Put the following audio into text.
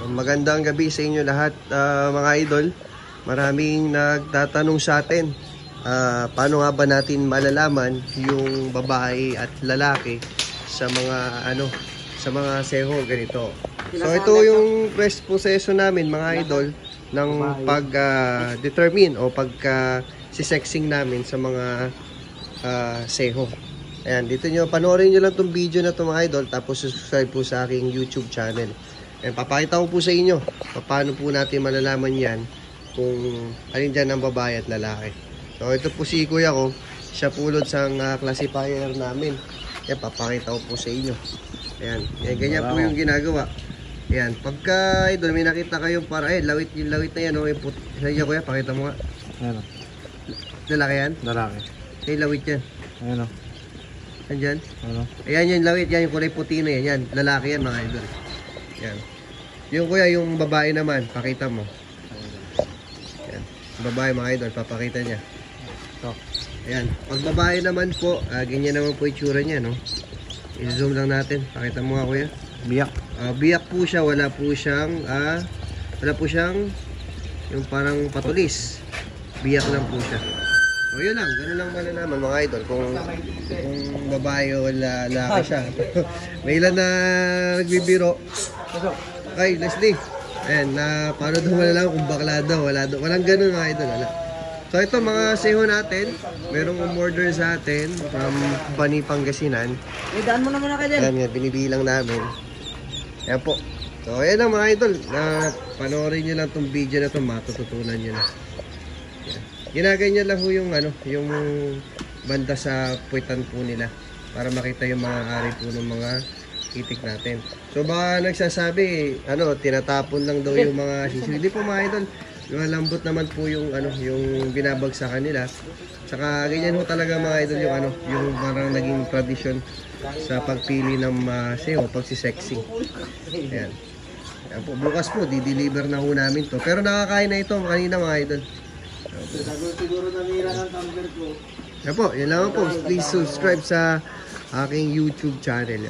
Magandang gabi sa inyo lahat, mga idol. Maraming nagtatanong sa atin, paano nga ba natin malalaman yung babae at lalaki sa mga sa mga seho ganito. So ito yung proseso namin, mga idol, ng pag-determine o pagka-sexing namin sa mga seho. Ayan, dito nyo, panoorin nyo lang itong video na ito, mga idol, tapos subscribe po sa aking YouTube channel. Ayan, papakita ko po sa inyo paano po natin malalaman yan kung alin dyan ang babae at lalaki. So ito po si kuya ko, siya pulot sa classifier namin. Ayan, papakita ko po sa inyo. Ayan, ganyan po yung ginagawa. Ayan, pagka idol may nakita kayong lawit, yung lawit na yan, sa inyo kuya, pakita mo nga. Ayan. Lalaki yan? Lalaki. May lawit yan. Ayan o. Andyan? Ayan yung lawit, yan yung kulay puti na yan. Yan, lalaki yan, mga idol. Yan. Yung kuya, yung babae naman, pakita mo. Yan. Babae, mga idol, papakita niya. Ito. Ayan. Pag babae naman po, ganyan naman po itsura niya, no? I-zoom lang natin. Pakita mo nga, kuya. Biyak. Biyak po siya, wala po siyang yung parang patulis. Biyak lang po siya. O yun lang, gano'n lang malalaman, mga idol, kung babae o lalaki siya. May ilan na nagbibiro. Ay, Leslie. Ayan, paano daw malalaman kung bakla daw? Walang gano'n, mga idol, wala. So ito, mga seho natin, merong umorder sa atin from Bani, Pangasinan. Daan mo naman na kayo din. Ayan nga, binibilang namin. Ayan po. So ayan lang, mga idol, panoorin nyo lang itong video na ito, matututunan nyo na. Ginaganyan lang ho yung yung banda sa puwitan po nila para makita yung mga ari po ng mga itik natin. So baka nagsasabi, tinatapon lang daw yung mga sisiw. Hindi po, mga idol. Yung lambot naman po yung yung binabagsakan nila. Saka ganyan ho talaga, mga idol, yung parang naging tradisyon sa pagpili ng seho, pagsisexing. Ayan. Ayan po, bukas po di-deliver na ho namin to. Pero nakakain na ito kanina, mga idol. Siguro namira ng tumbler ko. Yan po, yun lang po. Please subscribe sa aking YouTube channel.